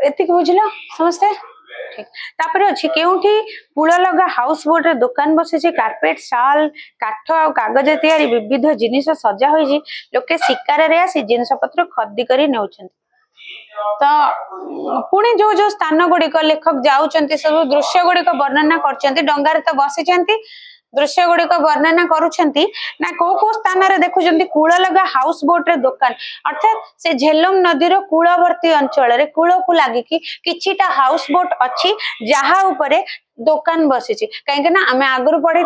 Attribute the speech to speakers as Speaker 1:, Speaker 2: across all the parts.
Speaker 1: एतिक बुझल समस्ते ठीक तापर अच्छी केउठी कूल लगा हाउस बोट रे दुकान बसी कार्पेट शाल काठ आ कागज तैयारी विविध जिनिस सजा होई लोके शिकार रे आसी जिनिस पत्र खरीदी करी नेउछन तो पुणी जो जो स्थान गुड़िक लेखक जाउचंती सब दृश्य गुड़िक वर्णना करचंती डंगार तो बसीचंती दृश्य गुड़िक वर्णना करुछंती ना को को स्थान रे देखुचंती कूल लगा हाउस बोट रे दुकान अर्थात से झेलम नदी रो कूलवर्ती अंचल रे कूल को लागी कि किछिटा हाउस बोट अछि जहा ऊपरे दुकान बसी कहीं ना आम आगु पढ़ी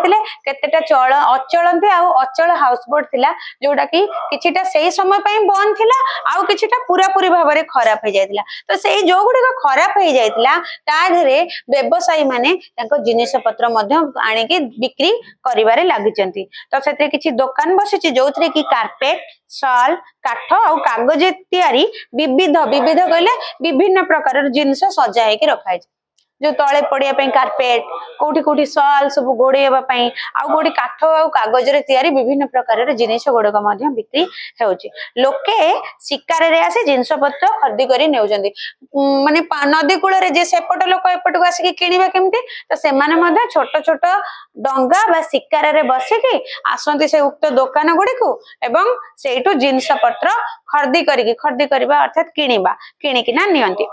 Speaker 1: केतेटा चल अचलती अचल हाउस बोट थिला जोटा कि किछिटा सही समय बंद थिला आउ किछिटा पूरा पूरी भाव में खराब हो जाइतिला तो से जो गुड़िक खराब हो जाइतिला ता धरे व्यवसायी माने तांको जिनिस पत्र मध्य आनिकी बिक्री करिवारे लागिचंती तो सेते किछि दुकान बसी जो थे कि कार्पेट शाल काठ आ कागज तैयारी विविध विविध कहले विभिन्न प्रकार जिनिस सजा है रखाई जो तले पड़िया कार्पेट कोठी कोठी शाल सब घोड़ेबा आउ कोठी काठ आ कागज रे तैयारी विभिन्न प्रकार जिनिस गुड़िक बिक्री होउची लोके शिकार रे आसे जिनिस पत्र खरीदी करी नेउजंदी माने नदी कूल रे जे सेपट लोक एपट को आसी किनिबा केमती तो से माने मध्य छोट छोट डंगा बा शिकार रे बसिकी आसंती से उक्त दुकान गुडी को एवं सेठू जिनिस पत्र खरीदी करबा अर्थात किनिबा किनिकिना नियंती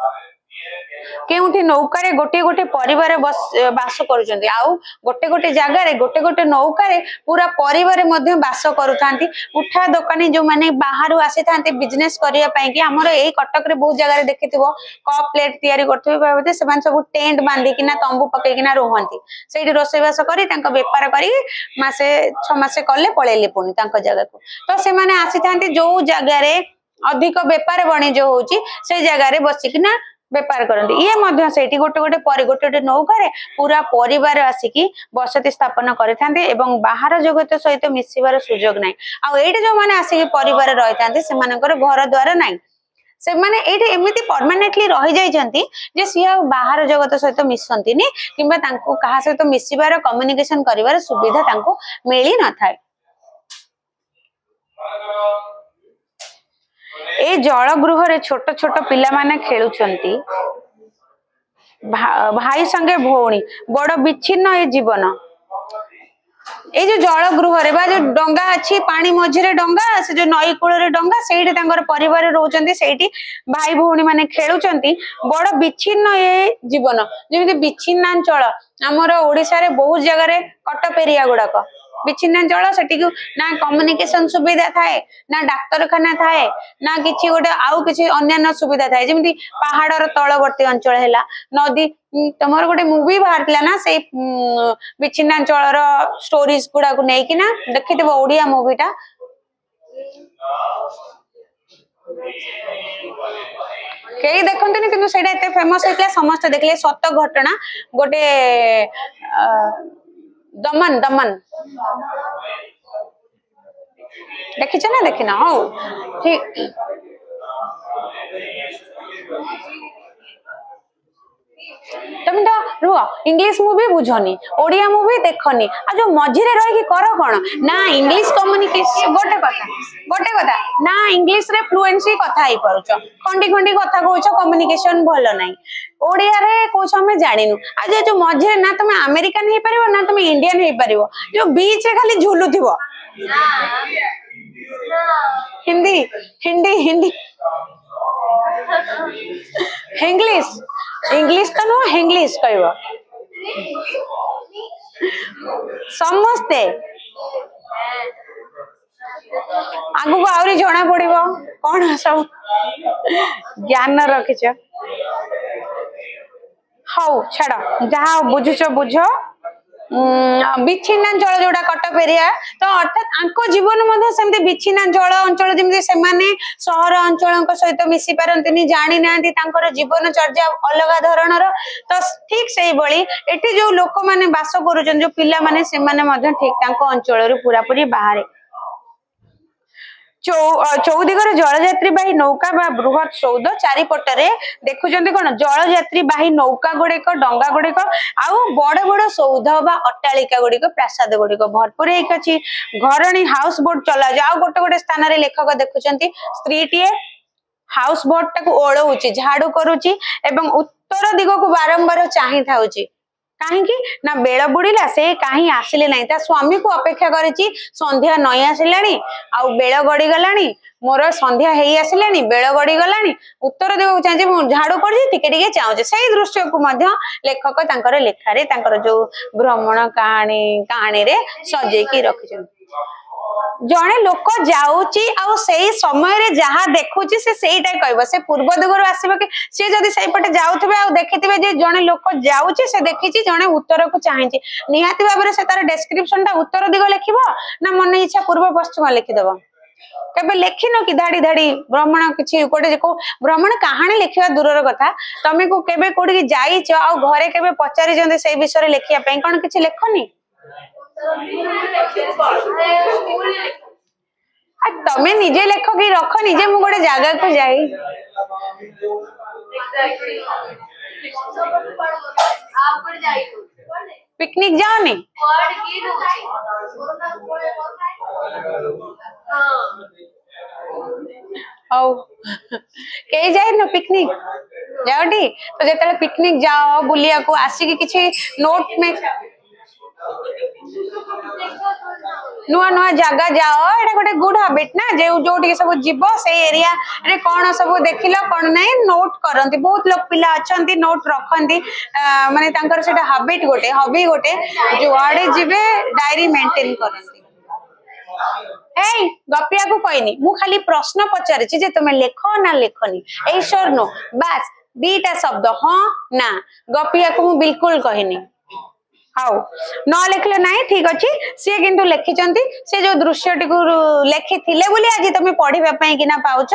Speaker 1: केउठी नौका रे गोटे गोटे परिवार बास करूछंती आउ गोटे गोटे जगह रे गोटे गोटे नौका रे पूरा परिवार मध्य बास करूथांती उठा दुकानी जो माने बाहरु आसी थांती बिजनेस करिया पई कि हमर एई कटक रे बहुत जगह रे देखिथिबो कप प्लेट तयारी करथबे बाबते सेमान सब टेंट बांधी किना तंबू पकई किना रहंती सेठी रोसई बास करी तांको व्यापार करी मासे 6 मासे कले पळेले पुनी तांको जगह को तो से माने आसी थांती जो जगह रे अधिक व्यापार वाणिज्य होउची से जगह रे बसी किना व्यापार करते ये मध्य सेठी गोटे गोटे गोटे गोटे नौका पूरा परिवार आसिकी बसति स्थापन करते एवं बाहर जगत सहित मिसिबार सुजोग नाई आ एठी जो माने आसिकी परिवार रही थांते सेमानकर घर द्वार नाई से माने एठी एमिति परमानेंटली रही जाइछंती जे सिया बाहर जगत सहित मिसंतीनी किंबा तांको कहा सहित मिसिबार कम्युनिकेशन करिवार सुविधा तांको मिली न थाए ए जल गृह रे छोट छोट पिला माने खेलुछंती भाई संगे भौणी बड़ विच्छिन्न ए जीवन ए जो जल गृह रे बा जो डंगा अछि पानी मझी रे डंगा से जो नई कूल रे डंगा सेठी तांगर परिवार रहउचंती सेठी भाई भौणी माने खेलुछंती बड़ विच्छिन्न ए जीवन जेमिति विच्छिन्नांचल हमर ओडिसा रे बहुत जगह रे कटप एरिया गुडाक विच्छिन्नांचल सेठी ना कम्युनिकेशन सुविधा थाए ना डाक्तरखाना थाए ना किछि गोटे आउ किछि अन्य सुविधा थाए जेमिति पहाड़र तलवर्ती अंचल हैला नदी तमर गोटे मूवी बाहरला ना से विच्छिन्नांचलर स्टोरीज गुडा को नै किना देखिथिबो ओडिया मूवीटा कई देखते किंतु सेटा एते फेमस होइतला समस्त देखले सत घटना गोटे दमन दमन देखी ना देखना हो ठीक तुम तो रुह इंग्लिश मूवी बुझनी ओडिया मूवी देखनी आ जो मझिरे रही कर कौन ना इंग्लिश कम्युनिकेशन गोटे कथा ना इंग्लिश रे फ्लुएंसी कथा ही पारुछ खंडी खंडी कथा कहूछ कम्युनिकेशन भल नाही ओडिया रे कहूछ हमें जानिनु आज जो मझिरे ना तुम अमेरिकन हे परिबो ना तुम इंडियन हे परिबो जो बीच रे खाली झुलुथिबो हिंदी हिंदी हिंदी इंग्लिश इंग्लिश तो नो इंग्लिश कहबो समस्ते आगु को आउरी जणा पड़िबो कोन सब ज्ञान रखिछ हाउ छाड़ जहा बुझुछ बुझो विच्छिन्नांचल जोड़ा कटक एरिया तो अर्थात आंको जीवन मध्य सेमती विच्छिन्नांचल अंचल जेमती सेमाने शहर अंचल सहित मिसी पारंतिनी जानी नांती तांकर जीवन चर्या अलग धरणर तो ठीक सेही बळी एठी जो लोक माने बास करूछन जो पिला माने सेमाने मध्य ठीक तांको अंचल रे पूरा पूरी बाहर चौदिगर जलयात्री बाही नौका बा बृहत सौद चारिपटरे देखुचंती कोन जलयात्री बाही नौका गुड़िक डंगा गुड़िक आउ बड़ बड़ सौध बा अट्टालिका गुड़िक प्रासाद गुड़िक भरपूर एक अछि घरणी हाउस बोट चला जाओ गोटे गोटे स्थान रे लेखक देखुचंती स्त्रीटीए हाउस बोट टाको ओळौची झाड़ू करूची एवं उत्तर दिग को बारंबार चाहि थाउची कहीं ना बेल बुड़ीला से कहीं आसिले नहीं ता स्वामी को अपेक्षा करिछि संध्या नई आसिलानी आ बेल गड़ी गलानी मोर संध्या हेई आसिलानी बेल गड़ी गलानी उत्तर दिग को चाहि मु झाड़ू करछि टिके टिके चाहुचे सेही दृश्य को मध्य लेखक तांकर लेखारे तांकर जो भ्रमण कहानी रे सजेई की रखिछन जड़े लोक जाऊची आ सेही समय रे जहा देखुची से सेहीटा कहबो से पूर्व दिगरु आसीबो कि से जदी सेही पटे जाउथबे आ देखिथिबे जे जड़े लोक जाऊची से देखिची जड़े उत्तर को चाहिची निहाती भाबरे से तार डिस्क्रिप्शन ता उत्तर दिग लिखिबो ना मन इच्छा पूर्व पश्चिम लिखि देबो केबे लेखिनो कि धाड़ी धाड़ी भ्रमण किछि कोटे को भ्रमण कहानी लिखिबा दूरर कथा तमे को केबे कोडी कि जाईछ आ घरे केबे पचारि जंदे सेही विषय रे लिखिया पई कोन किछि लेखनी तमें निजे लेख कि रख निजे मु गोटे जगह को जाई पिकनिक जाओनी कई जाए न पिकनिक जाओटी तो जेतले पिकनिक जाओ बुलिया को आसिकी किछि नोट में नुआ नुआ जगह जाओ एटा गोटे गुड हैबिट ना जे जो सब जीव से एरिया रे कौन सब देखिलो कौन नहीं नोट करंती बहुत लोग पिला अछंती नोट रखंती माने तांकर सेटा हैबिट गोटे हॉबी गोटे जो आड़े जीवे डायरी मेंटेन करंती ए गपिया को कहनी मु खाली प्रश्न पचारिछि जे तुमे लेखो ना लेखनी ए श्योर नो बस दीटा शब्द हां ना गपिया को मु बिल्कुल कहनी हाउ न लिखले नहीं ठीक अच्छी सी किंतु लिखिचंती से जो दृश्यटी को लिखिथिले बोली आज तुम पढ़िबा पई कि ना पाउछ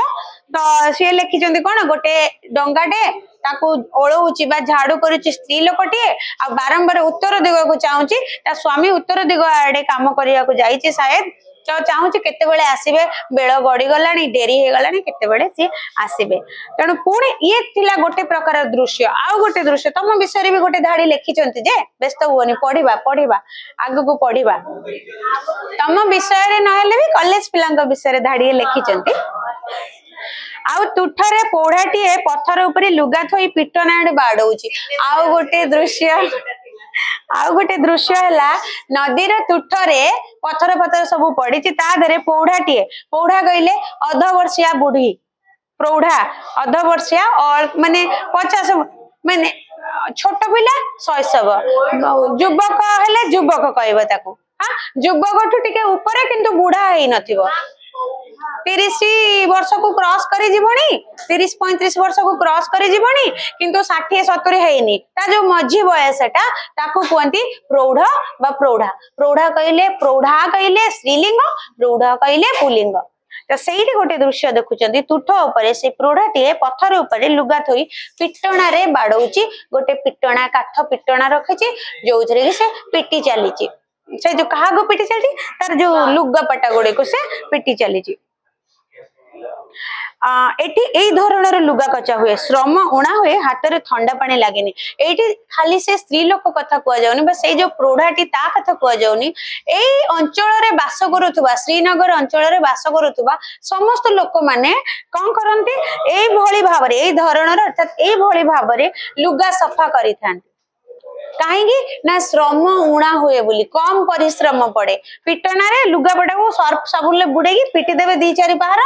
Speaker 1: तो सी लिखिचंती कोन गोटे डंगाटे ताकू ओळौची बा झाड़ू करूची स्त्री लोकटिए आ बारंबार उत्तर दिग को चाहूची ता स्वामी उत्तर दिग आडे काम करिया को जाईची शायद तो चाहूची केते बेले आसीबे बेल गड़ी गलानी डेरी हे गलानी केते बेले सी आसीबे तणु पुणी ये थिला गोटे प्रकार दृश्य आ गोटे दृश्य तम विषय रे भी गोटे धाड़ी लिखिचंती जे व्यस्त होनी पढ़िबा पढ़िबा आगु को पढ़िबा तम विषय रे नहले भी कॉलेज पिलांग विषय रे धाड़ी लिखिचंती आउ तुठरे पोढ़ाटीए पत्थर ऊपर लुगा थोई पिटना बाड़ौची आउ गोटे दृश्य है नदी तुठरे पत्थर पत्थर सब पड़ी तादरे पौढ़ाटीए पौढ़ा कहले अधवर्षिया बुढ़ी प्रौढ़ा अधवर्षिया और माने 50 माने छोट पिला शैशव युवक हेले युवक कहबो ताकू हां युवक ठु टिके ऊपर किंतु बुढ़ा हेई नथिबो 30 वर्ष को क्रॉस करी जीवनी 30-35 वर्ष को क्रॉस करी जीवनी किंतु 60-70 हेनी ता जो मझी बयसटा ताकू कहंती प्रौढ़ बा प्रौढ़ा प्रौढ़ा कहले स्त्रीलिंग प्रौढ़ा कहले पुल्लिंग तो सेठी गोटे दृश्य देखुचंती तुठ ऊपर से प्रौढ़ाटीए पत्थर ऊपर लुगा थोई पिटणा रे बाड़ौची गोटे पिटणा काठ पिटणा रखिची जोथरे कि से पिटी चलीची से जो कहा को पिटी चली तार जो लुगा पटा गोड़े को से पिटी चलीची एटी एई धरणर लुगा कचा हुए श्रम उणा हुए हाथ रे ठंडा पानी लागेनी एटी खाली से स्त्री लोक कथा कुआ जाउनी बा से जो प्रौढ़ाटी ता कथा कुआ जाउनी एई अंचल रे बास करूथुबा श्रीनगर अंचल रे बास करूथुबा समस्त लोक माने कोन करंती एई भली भाबरे एई धरणर अर्थात एई भली भाबरे लुगा सफा करिथांती कहीं ना श्रम उणा हुए बोली कम परिश्रम पड़े पिटना रे लुगापटा को सर्फ साबुन बुड़ेगी पिटी देवे 2-4 पहार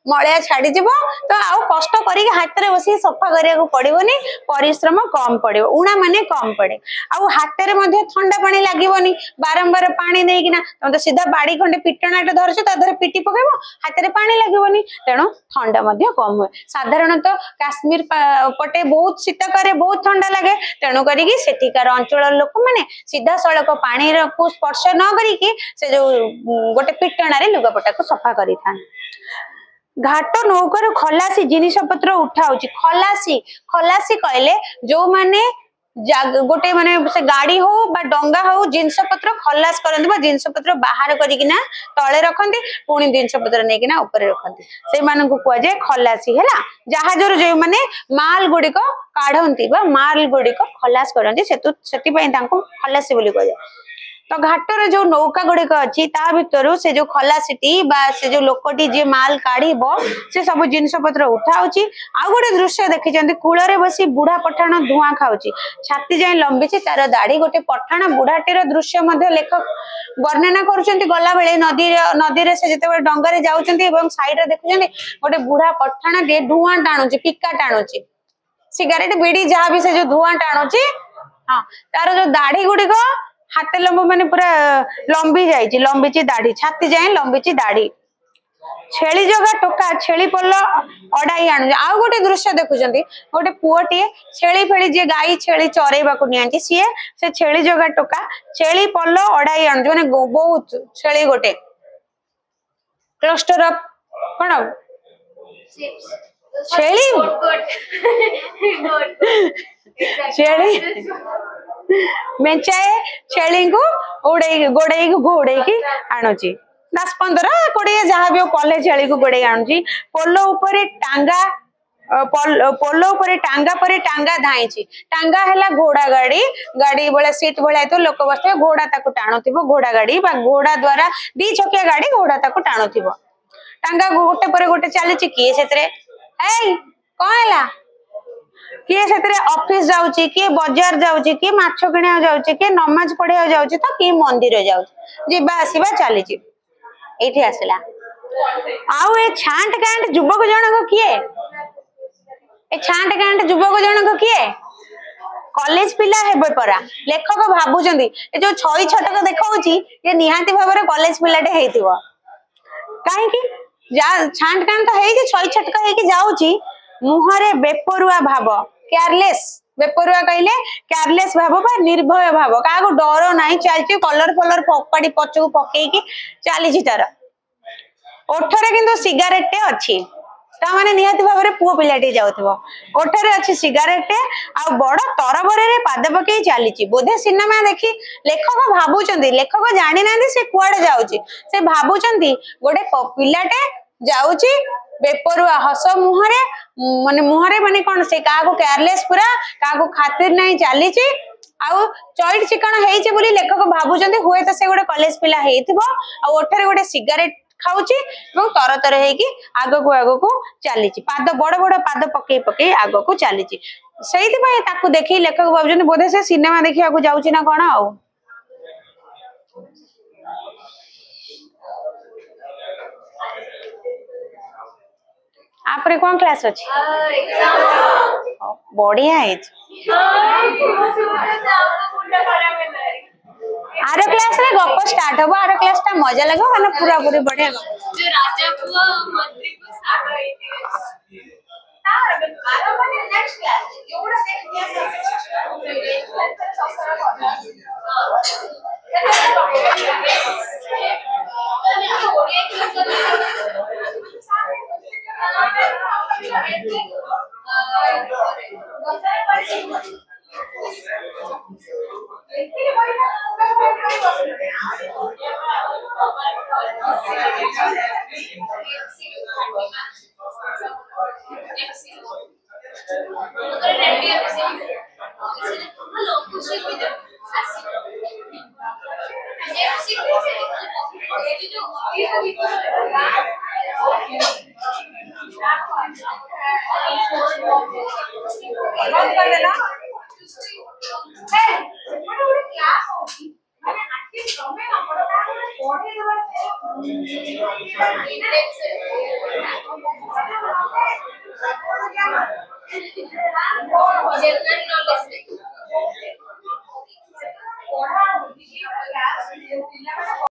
Speaker 1: मलिया छाड़ी जीव तो आउ कष्ट करके हाथ रे बसी सफा करिया को पड़िबोनी परिश्रम कम पड़िबो उणा माने कम पड़े आउ हाथ रे मध्ये ठंडा पानी लागिबोनी बारंबार पानी देकिना तुम तो सीधा बाड़ी खंडे पिटणाटे धरछ ता धरे पिटी पकेबो हाथ रे पानी लागिबोनी तेणु ठंडा मध्ये कम हुए साधारणतः काश्मीर पटे बहुत शीत करे बहुत ठंडा लगे तेणु करिकी सेठिकार अंचल लोक माने सीधा सड़क पानी को स्पर्श न करिकी से जो गोटे पिटणा रे लुगापटा को सफा करिथान घाट नौकर खलासी जिनिस पत्र उठाउची खलासी कहले जो माने गोटे माने से गाड़ी हो बा डंगा हो जिनिस पत्र खलास करंती बा जिनिस पत्र बाहर करिकिना तळे रखंती पुणी जिनिस पत्र नेकिना ऊपर रखंती से माने को कुआ जाय खलासी हैला जहाजर जे माने माल गुडी को काढंती बा माल गुडी को खलास करंती सेति पई तांको खलासी बोली को जाय तो घाटर जो नौका गुड़िक अच्छी ता भितर से जो खलासीटी बा से जो लोकटी जी माल काढ़ब से सब जिनस पत्र उठाऊची आउ गोटे दृश्य देखी कूल बसी बुढ़ा पठाण धूआं खाऊँ छाती जाए लंबी तार दाढ़ी गोटे पठाण बुढ़ाटीर दृश्य लेखक वर्णना करुँच गला बेले नदी नदी से जिते डंगारे जाऊँच साइड देखुं गोटे बुढ़ा पठाण टे धूआं टाणुची पिका टाणुची सिगारेट बीड़ी जहाँ भी से जो धूआं टाणुची हाँ तार जो दाढ़ी गुड़िक हाथ लंब माने पूरा लंबी जाइए लंबी दाढ़ी छाती जाए लंबी दाढ़ी छेली जगह टोका छेली पल्ल अड़ाई आणु आउ गोटे दृश्य देखुं गोटे पुओटे छेली फेली जी गाई छेली चरेबा नि सी से छेली जगह टोका छेली पल्ल अड़ाई आणु माने बहुत छेली गोटे क्लस्टर ऑफ कौन छेली छेली मेचाए छेली को उड़े गोड़े घोड़े की आणुची 10-15-20 जहाँ भी पल्ले छेली को गोड़े आणुची पोलो ऊपर टांगा पोलो ऊपर टांगा पर टांगा धाई टांगा है घोड़ा गाड़ी गाड़ी बड़ा सीट भाया तो लोक बस घोड़ा ताको टाणुथिबो घोड़ा गाड़ी बा घोड़ा द्वारा 2 चकिया गाड़ी घोड़ा ताको टाणुथिबो टांगा गोटे पर गोटे चली किए से कौन है किए से ऑफिस जाउची किए बाजार जाउची किए माछ किणा जाउची किए नमाज पढ़िया जाउची तो किए मंदिर जाउची जीवा आसीबा चली एठी आसला आउ ए छांट कांट युवक जनक किए ए छांट कांट युवक जनक किए कॉलेज पिला हेबे परा लेखक भाबुचंदी ए जो छई छटक देखाउची ये निहांती भाबरे कॉलेज पिलाटे हेतिबो काहे कि जा छांट कांट तो हेई जे छई छटक हेई कि जाउची मुहरे बेपरुआ भाव केयरलेस बेपरुआ कहले केयरलेस भाव बा निर्भय भाव का डर नहीं चलती कलर फलर फपाड़ी पचक पकईकी चली तार ओठरे किंतु सिगारेट अच्छी ताने निहाती भाव में पुओ पिलाटी जाऊथिबो ओठरे अच्छी सिगारेट आ बड़ तरबरे पाद पकई चली बोधे सिनेमा देखी लेखक भाबुचंदी लेखक जानी ना से कुआडे जाउची से भाबुचंदी गोटे पिलाटे जाउची बेपरुआ हस मुहरे माने कौन से क्या केयरलेस पूरा क्या खातिर नहीं चली आउ चईट चिकन होइचे बोली लेखक भाबुचंदी हुए तो से गोटे कॉलेज पिला हेइथिबो आ ओठरे गोटे सिगारेट खाऊची एवं तर तर हेकी आगो को चली पाद बड़ बड़ पाद पकई पकई आगो को चली सेइथि पई ताकू देखि लेखक भाबुचंदी बोधे से सिनेमा देखिया को जाउची ना कोन आउ आपरे कौन क्लास अच्छी बढ़िया है आर क्लास रे गप स्टार्ट हो आर क्लास ता मजा लगो माने पूरा पूरी बढ़िया जो राजा पुआ मंत्री को स्टार्ट होई तार आरो माने नेक्स्ट क्लास एवढा देख